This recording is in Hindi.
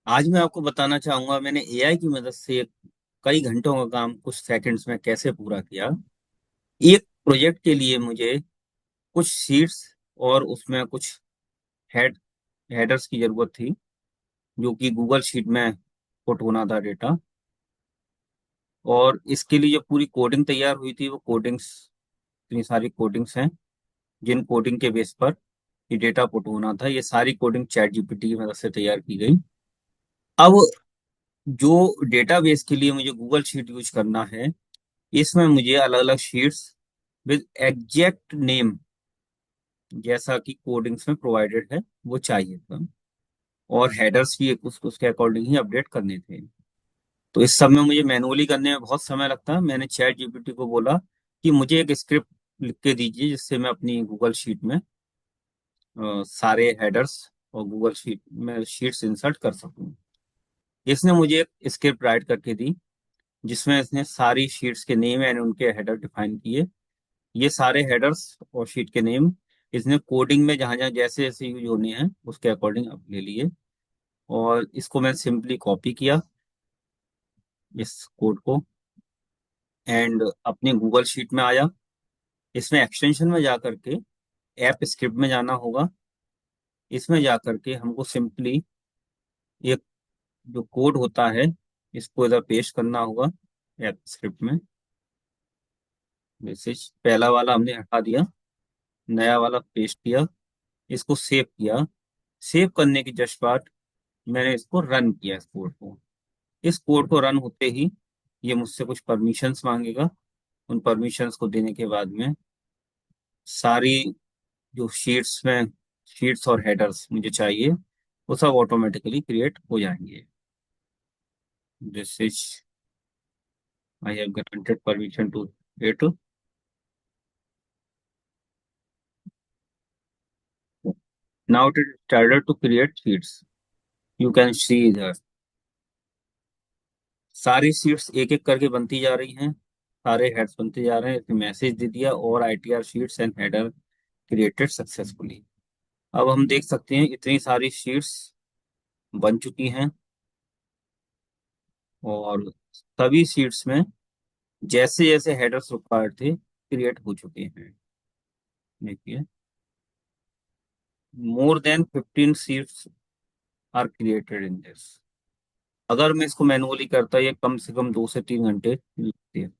आज मैं आपको बताना चाहूंगा मैंने एआई की मदद से कई घंटों का काम कुछ सेकंड्स में कैसे पूरा किया। एक प्रोजेक्ट के लिए मुझे कुछ शीट्स और उसमें कुछ हेड हेडर्स की जरूरत थी, जो कि गूगल शीट में पुट होना था डेटा। और इसके लिए जो पूरी कोडिंग तैयार हुई थी वो कोडिंग्स, इतनी सारी कोडिंग्स हैं जिन कोडिंग के बेस पर ये डेटा पुट होना था। ये सारी कोडिंग चैट जीपीटी की मदद से तैयार की गई। अब जो डेटाबेस के लिए मुझे गूगल शीट यूज करना है, इसमें मुझे अलग अलग शीट्स विद एग्जैक्ट नेम, जैसा कि कोडिंग्स में प्रोवाइडेड है, वो चाहिए था। और हेडर्स भी उसके अकॉर्डिंग ही अपडेट करने थे। तो इस सब में मुझे मैनुअली करने में बहुत समय लगता है। मैंने चैट जीपीटी को बोला कि मुझे एक स्क्रिप्ट लिख के दीजिए जिससे मैं अपनी गूगल शीट में सारे हेडर्स और गूगल शीट में शीट्स इंसर्ट कर सकूं। इसने मुझे एक स्क्रिप्ट राइट करके दी जिसमें इसने सारी शीट्स के नेम एंड उनके हेडर डिफाइन किए। ये सारे हेडर्स और शीट के नेम इसने कोडिंग में जहां जहां जैसे जैसे यूज होने हैं उसके अकॉर्डिंग अब ले लिए। और इसको मैं सिंपली कॉपी किया, इस कोड को, एंड अपने गूगल शीट में आया। इसमें एक्सटेंशन में जा करके ऐप स्क्रिप्ट में जाना होगा। इसमें जा करके हमको सिंपली एक जो कोड होता है इसको इधर पेस्ट करना होगा ऐप स्क्रिप्ट में। जैसे पहला वाला हमने हटा दिया, नया वाला पेस्ट किया, इसको सेव किया। सेव करने की जस्ट बाद मैंने इसको रन किया, इस कोड को। इस कोड को रन होते ही ये मुझसे कुछ परमिशंस मांगेगा। उन परमिशंस को देने के बाद में सारी जो शीट्स और हेडर्स मुझे चाहिए वो सब ऑटोमेटिकली क्रिएट हो जाएंगे। This is I have granted permission to it. Now it started to create sheets. You can see इधर सारी शीट्स एक एक करके बनती जा रही हैं। सारे हेड्स बनते जा रहे हैं। इसने मैसेज दे दिया और ITR sheets and header created successfully. अब हम देख सकते हैं इतनी सारी शीट्स बन चुकी हैं और सभी शीट्स में जैसे जैसे हेडर्स रिक्वायर्ड थे क्रिएट हो चुके हैं। देखिए, more than 15 sheets are created in this. अगर मैं इसको मैनुअली करता ये कम से कम 2 से 3 घंटे लगते हैं।